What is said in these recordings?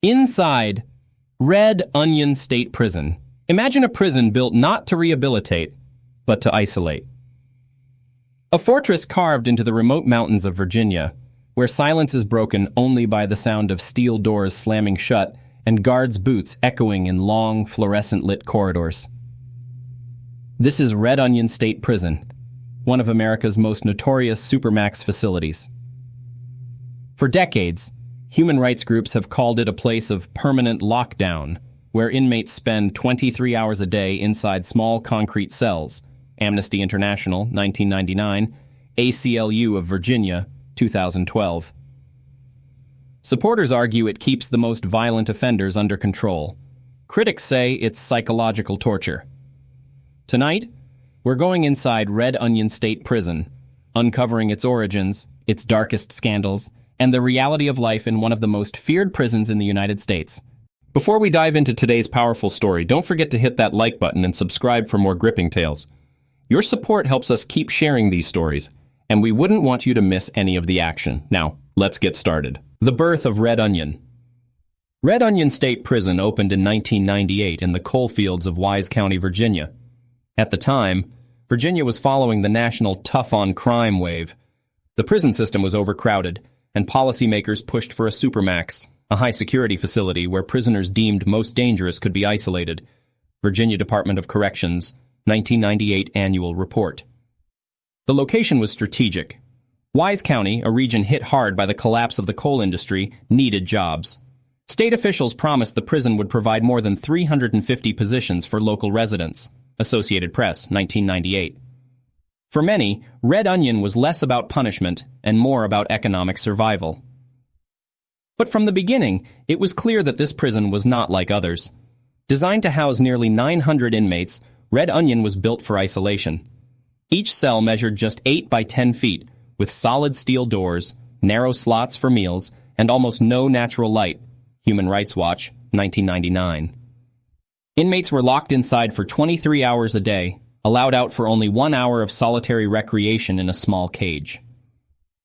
Inside Red Onion State Prison. Imagine a prison built not to rehabilitate, but to isolate. A fortress carved into the remote mountains of Virginia, where silence is broken only by the sound of steel doors slamming shut and guards' boots echoing in long, fluorescent-lit corridors. This is Red Onion State Prison, one of America's most notorious Supermax facilities. For decades, human rights groups have called it a place of permanent lockdown, where inmates spend 23 hours a day inside small concrete cells. Amnesty International, 1999, ACLU of Virginia, 2012. Supporters argue it keeps the most violent offenders under control. Critics say it's psychological torture. Tonight, we're going inside Red Onion State Prison, uncovering its origins, its darkest scandals, and the reality of life in one of the most feared prisons in the United States. Before we dive into today's powerful story, don't forget to hit that like button and subscribe for more gripping tales. Your support helps us keep sharing these stories, and we wouldn't want you to miss any of the action. Now, let's get started. The birth of Red Onion. Red Onion State Prison opened in 1998 in the coal fields of Wise County, Virginia. At the time, Virginia was following the national tough-on-crime wave. The prison system was overcrowded, and policymakers pushed for a Supermax, a high-security facility where prisoners deemed most dangerous could be isolated. Virginia Department of Corrections, 1998 Annual Report. The location was strategic. Wise County, a region hit hard by the collapse of the coal industry, needed jobs. State officials promised the prison would provide more than 350 positions for local residents. Associated Press, 1998. For many, Red Onion was less about punishment and more about economic survival. But from the beginning, it was clear that this prison was not like others. Designed to house nearly 900 inmates, Red Onion was built for isolation. Each cell measured just 8 by 10 feet, with solid steel doors, narrow slots for meals, and almost no natural light. Human Rights Watch, 1999. Inmates were locked inside for 23 hours a day, allowed out for only 1 hour of solitary recreation in a small cage.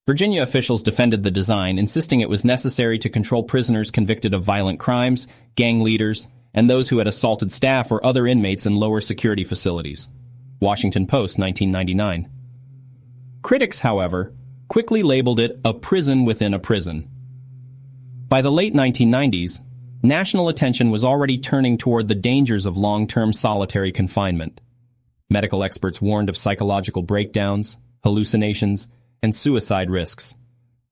Virginia officials defended the design, insisting it was necessary to control prisoners convicted of violent crimes, gang leaders, and those who had assaulted staff or other inmates in lower security facilities. Washington Post, 1999. Critics, however, quickly labeled it a prison within a prison. By the late 1990s, national attention was already turning toward the dangers of long-term solitary confinement. Medical experts warned of psychological breakdowns, hallucinations, and suicide risks.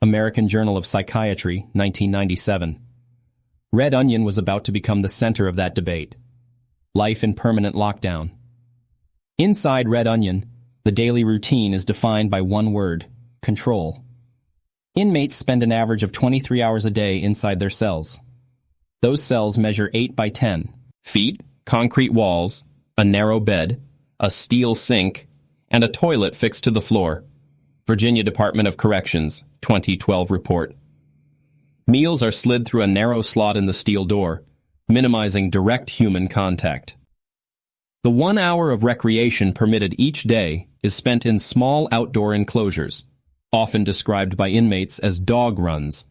American Journal of Psychiatry, 1997. Red Onion was about to become the center of that debate. Life in permanent lockdown. Inside Red Onion, the daily routine is defined by one word: control. Inmates spend an average of 23 hours a day inside their cells. Those cells measure 8 by 10 feet, concrete walls, a narrow bed, a steel sink, and a toilet fixed to the floor. Virginia Department of Corrections, 2012 report. Meals are slid through a narrow slot in the steel door, minimizing direct human contact. The 1 hour of recreation permitted each day is spent in small outdoor enclosures, often described by inmates as dog runs.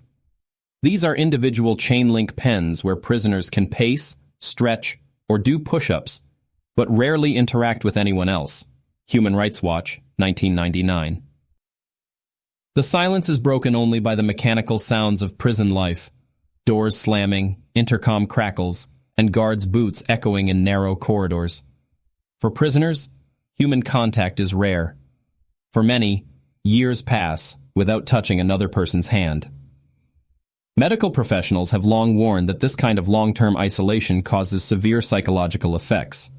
These are individual chain-link pens where prisoners can pace, stretch, or do push-ups, but rarely interact with anyone else. Human Rights Watch, 1999. The silence is broken only by the mechanical sounds of prison life: doors slamming, intercom crackles, and guards' boots echoing in narrow corridors. For prisoners, human contact is rare. For many, years pass without touching another person's hand. Medical professionals have long warned that this kind of long-term isolation causes severe psychological effects.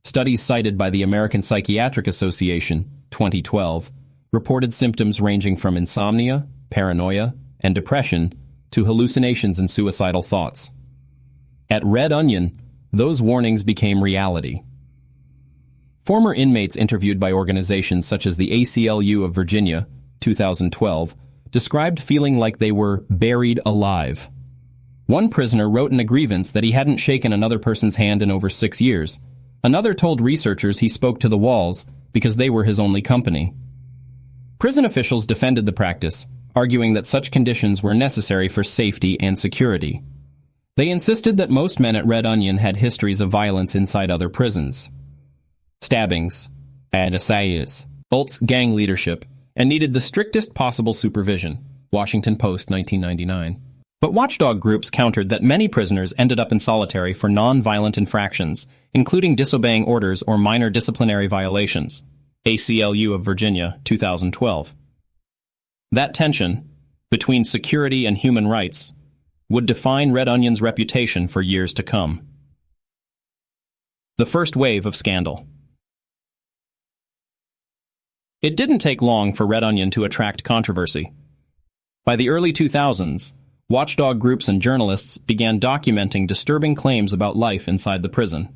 Studies cited by the American Psychiatric Association, 2012, reported symptoms ranging from insomnia, paranoia, and depression to hallucinations and suicidal thoughts. At Red Onion, those warnings became reality. Former inmates interviewed by organizations such as the ACLU of Virginia, 2012, described feeling like they were buried alive. One prisoner wrote in a grievance that he hadn't shaken another person's hand in over 6 years. Another told researchers he spoke to the walls because they were his only company. Prison officials defended the practice, arguing that such conditions were necessary for safety and security. They insisted that most men at Red Onion had histories of violence inside other prisons. Stabbings, assaults, gang leadership, and needed the strictest possible supervision. Washington Post, 1999. But watchdog groups countered that many prisoners ended up in solitary for non-violent infractions, including disobeying orders or minor disciplinary violations. ACLU of Virginia, 2012. That tension between security and human rights would define Red Onion's reputation for years to come. The first wave of scandal. It didn't take long for Red Onion to attract controversy. By the early 2000s, watchdog groups and journalists began documenting disturbing claims about life inside the prison.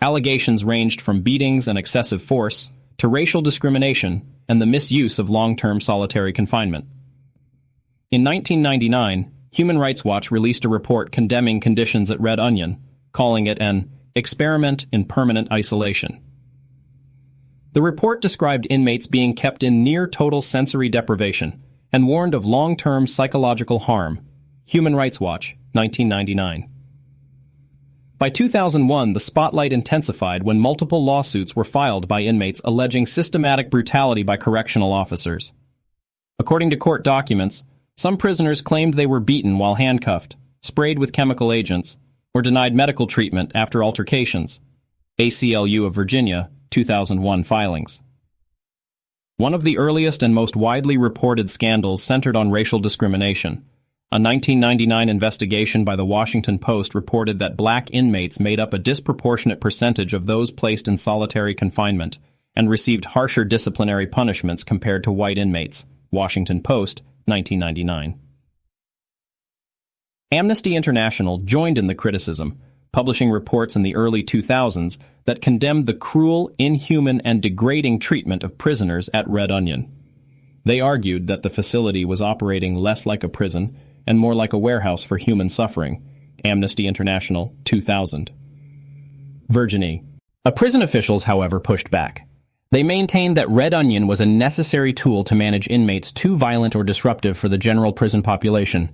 Allegations ranged from beatings and excessive force to racial discrimination and the misuse of long-term solitary confinement. In 1999, Human Rights Watch released a report condemning conditions at Red Onion, calling it an experiment in permanent isolation. The report described inmates being kept in near-total sensory deprivation and warned of long-term psychological harm. Human Rights Watch, 1999. By 2001, the spotlight intensified when multiple lawsuits were filed by inmates alleging systematic brutality by correctional officers. According to court documents, some prisoners claimed they were beaten while handcuffed, sprayed with chemical agents, or denied medical treatment after altercations. ACLU of Virginia, 2001 filings. One of the earliest and most widely reported scandals centered on racial discrimination. A 1999 investigation by the Washington Post reported that black inmates made up a disproportionate percentage of those placed in solitary confinement and received harsher disciplinary punishments compared to white inmates. Washington Post, 1999. Amnesty International joined in the criticism, publishing reports in the early 2000s that condemned the cruel, inhuman, and degrading treatment of prisoners at Red Onion. They argued that the facility was operating less like a prison and more like a warehouse for human suffering. Amnesty International, 2000. Virginia. Prison officials, however, pushed back. They maintained that Red Onion was a necessary tool to manage inmates too violent or disruptive for the general prison population.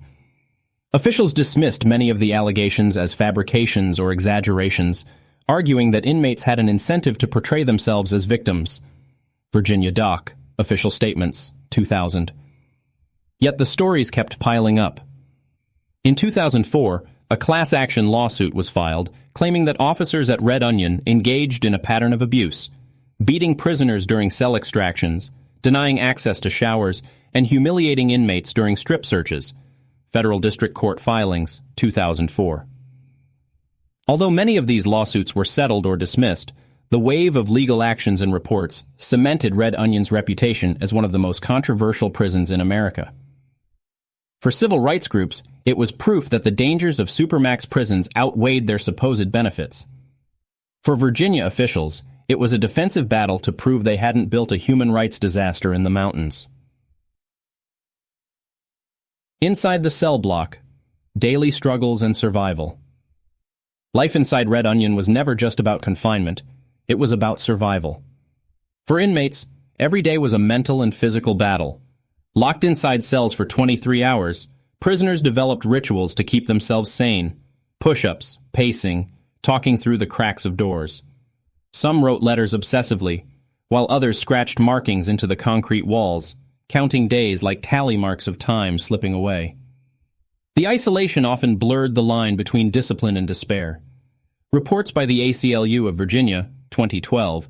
Officials dismissed many of the allegations as fabrications or exaggerations, arguing that inmates had an incentive to portray themselves as victims. Virginia Doc, Official Statements, 2000. Yet the stories kept piling up. In 2004, a class action lawsuit was filed claiming that officers at Red Onion engaged in a pattern of abuse, beating prisoners during cell extractions, denying access to showers, and humiliating inmates during strip searches. Federal District Court filings, 2004. Although many of these lawsuits were settled or dismissed, the wave of legal actions and reports cemented Red Onion's reputation as one of the most controversial prisons in America. For civil rights groups, it was proof that the dangers of Supermax prisons outweighed their supposed benefits. For Virginia officials, it was a defensive battle to prove they hadn't built a human rights disaster in the mountains. Inside the Cellblock, daily struggles and survival. Life inside Red Onion was never just about confinement, it was about survival. For inmates, every day was a mental and physical battle. Locked inside cells for 23 hours, prisoners developed rituals to keep themselves sane. Push-ups, pacing, talking through the cracks of doors. Some wrote letters obsessively, while others scratched markings into the concrete walls, counting days like tally marks of time slipping away. The isolation often blurred the line between discipline and despair. Reports by the ACLU of Virginia, 2012,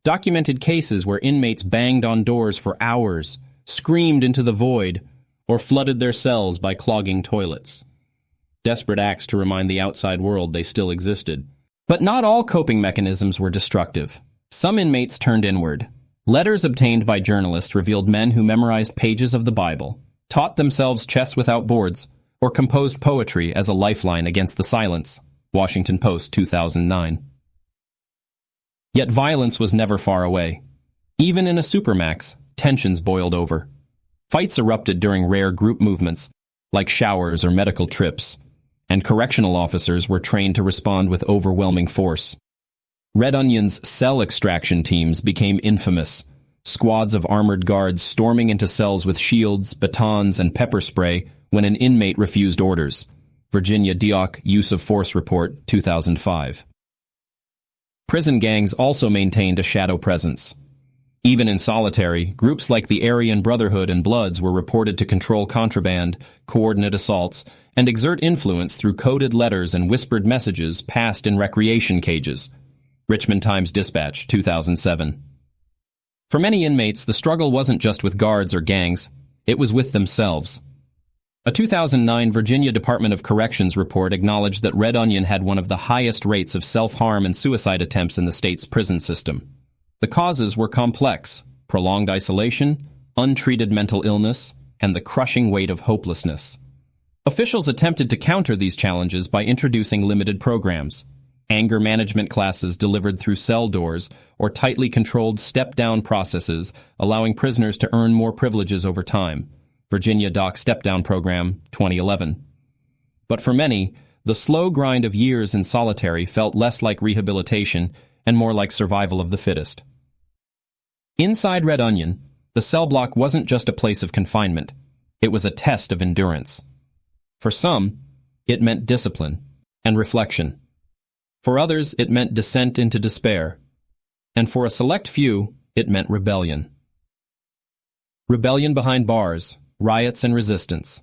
documented cases where inmates banged on doors for hours, screamed into the void, or flooded their cells by clogging toilets. Desperate acts to remind the outside world they still existed. But not all coping mechanisms were destructive. Some inmates turned inward. Letters obtained by journalists revealed men who memorized pages of the Bible, taught themselves chess without boards, or composed poetry as a lifeline against the silence. Washington Post, 2009. Yet violence was never far away. Even in a Supermax, tensions boiled over. Fights erupted during rare group movements, like showers or medical trips, and correctional officers were trained to respond with overwhelming force. Red Onion's cell extraction teams became infamous, squads of armored guards storming into cells with shields, batons, and pepper spray when an inmate refused orders. Virginia DOC Use of Force Report, 2005. Prison gangs also maintained a shadow presence. Even in solitary, groups like the Aryan Brotherhood and Bloods were reported to control contraband, coordinate assaults, and exert influence through coded letters and whispered messages passed in recreation cages. Richmond Times-Dispatch, 2007. For many inmates, the struggle wasn't just with guards or gangs, it was with themselves. A 2009 Virginia Department of Corrections report acknowledged that Red Onion had one of the highest rates of self-harm and suicide attempts in the state's prison system. The causes were complex: prolonged isolation, untreated mental illness, and the crushing weight of hopelessness. Officials attempted to counter these challenges by introducing limited programs, anger management classes delivered through cell doors, or tightly controlled step-down processes, allowing prisoners to earn more privileges over time. Virginia DOC Step-Down Program, 2011. But for many, the slow grind of years in solitary felt less like rehabilitation and more like survival of the fittest. Inside Red Onion, the cell block wasn't just a place of confinement. It was a test of endurance. For some, it meant discipline and reflection. For others, it meant descent into despair. And for a select few, it meant rebellion. Rebellion behind bars, riots, and resistance.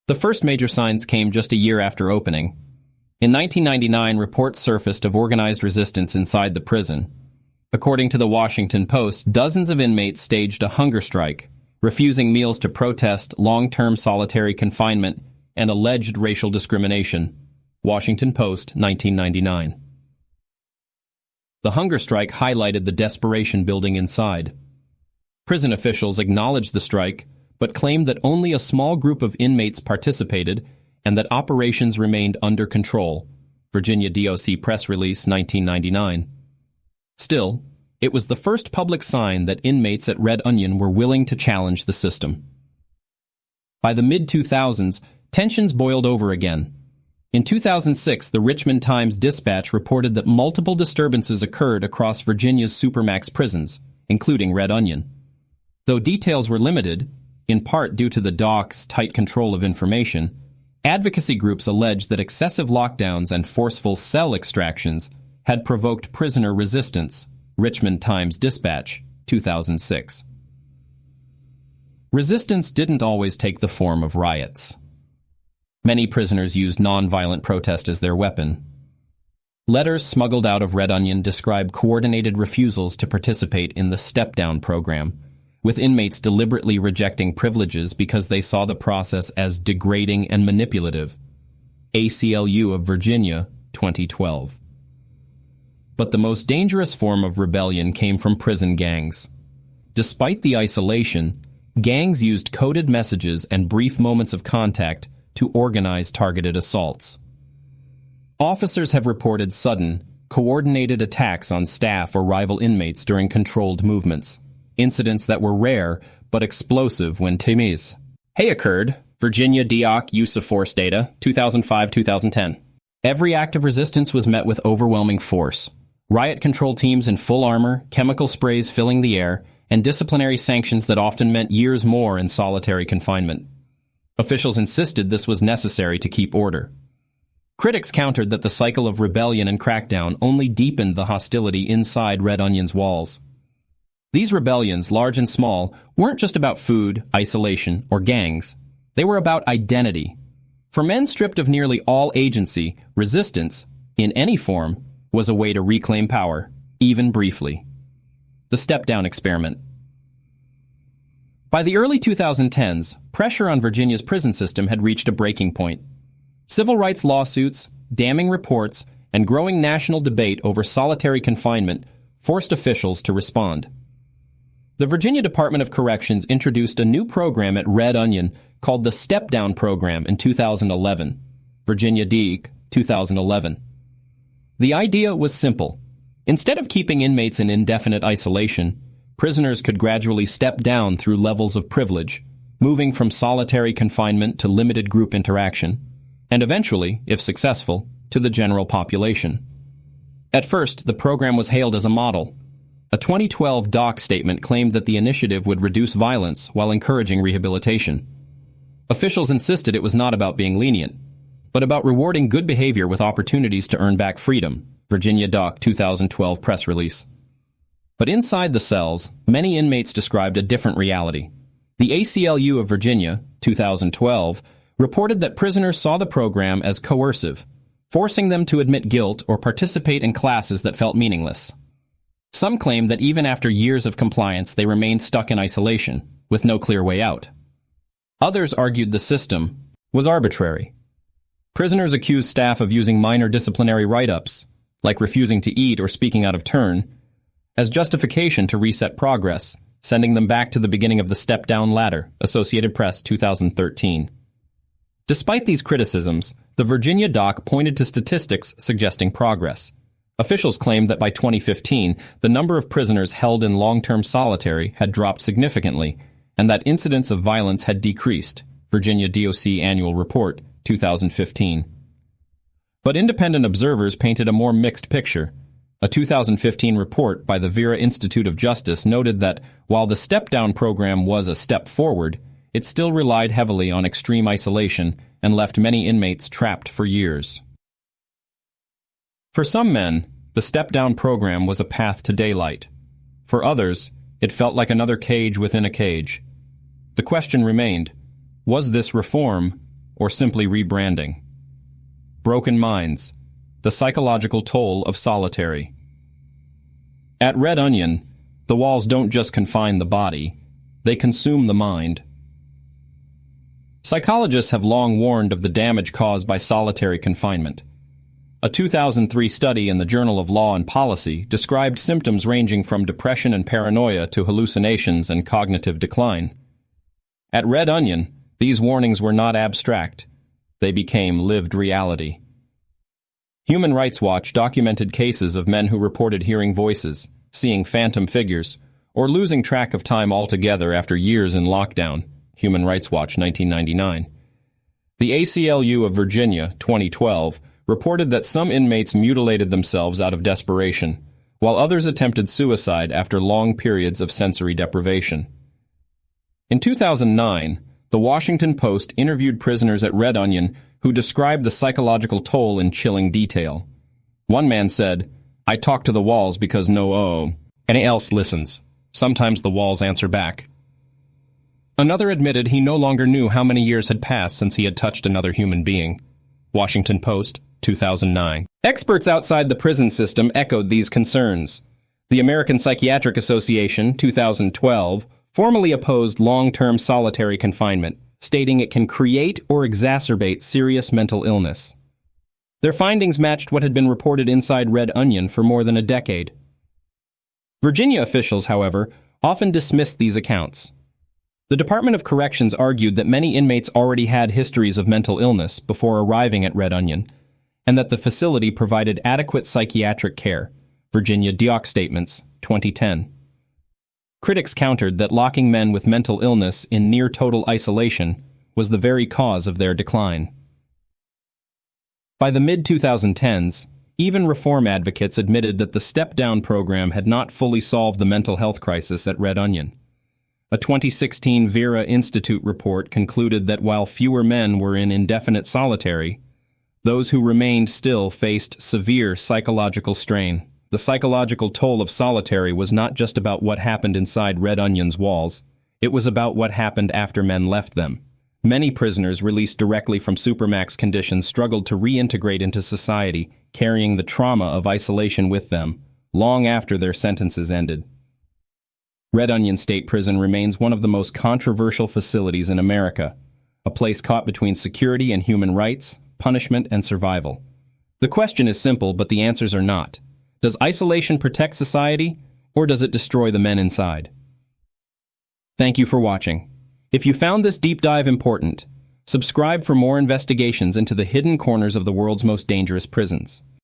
The first major signs came just a year after opening. In 1999, reports surfaced of organized resistance inside the prison. According to the Washington Post, dozens of inmates staged a hunger strike, refusing meals to protest long-term solitary confinement and alleged racial discrimination. Washington Post, 1999. The hunger strike highlighted the desperation building inside. Prison officials acknowledged the strike, but claimed that only a small group of inmates participated and that operations remained under control. Virginia DOC Press Release, 1999. Still, it was the first public sign that inmates at Red Onion were willing to challenge the system. By the mid-2000s, tensions boiled over again. In 2006, the Richmond Times-Dispatch reported that multiple disturbances occurred across Virginia's Supermax prisons, including Red Onion. Though details were limited, in part due to the DOC's tight control of information, advocacy groups alleged that excessive lockdowns and forceful cell extractions had provoked prisoner resistance. Richmond Times-Dispatch, 2006. Resistance didn't always take the form of riots. Many prisoners used nonviolent protest as their weapon. Letters smuggled out of Red Onion describe coordinated refusals to participate in the step-down program, with inmates deliberately rejecting privileges because they saw the process as degrading and manipulative. ACLU of Virginia, 2012. But the most dangerous form of rebellion came from prison gangs. Despite the isolation, gangs used coded messages and brief moments of contact to organize targeted assaults. Officers have reported sudden, coordinated attacks on staff or rival inmates during controlled movements, incidents that were rare but explosive when timis. Occurred, Virginia DOC Use of Force Data, 2005-2010. Every act of resistance was met with overwhelming force. Riot control teams in full armor, chemical sprays filling the air, and disciplinary sanctions that often meant years more in solitary confinement. Officials insisted this was necessary to keep order. Critics countered that the cycle of rebellion and crackdown only deepened the hostility inside Red Onion's walls. These rebellions, large and small, weren't just about food, isolation, or gangs. They were about identity. For men stripped of nearly all agency, resistance, in any form, was a way to reclaim power, even briefly. The step-down experiment. By the early 2010s, pressure on Virginia's prison system had reached a breaking point. Civil rights lawsuits, damning reports, and growing national debate over solitary confinement forced officials to respond. The Virginia Department of Corrections introduced a new program at Red Onion called the Step-Down Program in 2011. Virginia DEC, 2011. The idea was simple. Instead of keeping inmates in indefinite isolation, prisoners could gradually step down through levels of privilege, moving from solitary confinement to limited group interaction, and eventually, if successful, to the general population. At first, the program was hailed as a model. A 2012 DOC statement claimed that the initiative would reduce violence while encouraging rehabilitation. Officials insisted it was not about being lenient, but about rewarding good behavior with opportunities to earn back freedom. Virginia Doc 2012 press release. But inside the cells, many inmates described a different reality. The ACLU of Virginia 2012 reported that prisoners saw the program as coercive, forcing them to admit guilt or participate in classes that felt meaningless. Some claimed that even after years of compliance, they remained stuck in isolation, with no clear way out. Others argued the system was arbitrary. Prisoners accused staff of using minor disciplinary write-ups, like refusing to eat or speaking out of turn, as justification to reset progress, sending them back to the beginning of the step-down ladder, Associated Press 2013. Despite these criticisms, the Virginia doc pointed to statistics suggesting progress. Officials claimed that by 2015, the number of prisoners held in long-term solitary had dropped significantly, and that incidents of violence had decreased, Virginia DOC Annual Report 2015. But independent observers painted a more mixed picture. A 2015 report by the Vera Institute of Justice noted that while the step-down program was a step forward, it still relied heavily on extreme isolation and left many inmates trapped for years. For some men, the step-down program was a path to daylight. For others, it felt like another cage within a cage. The question remained, was this reform or simply rebranding? Broken minds, the psychological toll of solitary. At Red Onion, the walls don't just confine the body, they consume the mind. Psychologists have long warned of the damage caused by solitary confinement. A 2003 study in the Journal of Law and Policy described symptoms ranging from depression and paranoia to hallucinations and cognitive decline. At Red Onion, these warnings were not abstract. They became lived reality. Human Rights Watch documented cases of men who reported hearing voices, seeing phantom figures, or losing track of time altogether after years in lockdown. Human Rights Watch 1999. The ACLU of Virginia 2012 reported that some inmates mutilated themselves out of desperation, while others attempted suicide after long periods of sensory deprivation. In 2009, the Washington Post interviewed prisoners at Red Onion who described the psychological toll in chilling detail. One man said, "I talk to the walls because no any else listens. Sometimes the walls answer back." Another admitted he no longer knew how many years had passed since he had touched another human being. Washington Post, 2009. Experts outside the prison system echoed these concerns. The American Psychiatric Association, 2012, formally opposed long-term solitary confinement, stating it can create or exacerbate serious mental illness. Their findings matched what had been reported inside Red Onion for more than a decade. Virginia officials, however, often dismissed these accounts. The Department of Corrections argued that many inmates already had histories of mental illness before arriving at Red Onion, and that the facility provided adequate psychiatric care. Virginia DOC Statements, 2010. Critics countered that locking men with mental illness in near-total isolation was the very cause of their decline. By the mid-2010s, even reform advocates admitted that the step-down program had not fully solved the mental health crisis at Red Onion. A 2016 Vera Institute report concluded that while fewer men were in indefinite solitary, those who remained still faced severe psychological strain. The psychological toll of solitary was not just about what happened inside Red Onion's walls. It was about what happened after men left them. Many prisoners released directly from Supermax conditions struggled to reintegrate into society, carrying the trauma of isolation with them, long after their sentences ended. Red Onion State Prison remains one of the most controversial facilities in America, a place caught between security and human rights, punishment and survival. The question is simple, but the answers are not. Does isolation protect society, or does it destroy the men inside? Thank you for watching. If you found this deep dive important, subscribe for more investigations into the hidden corners of the world's most dangerous prisons.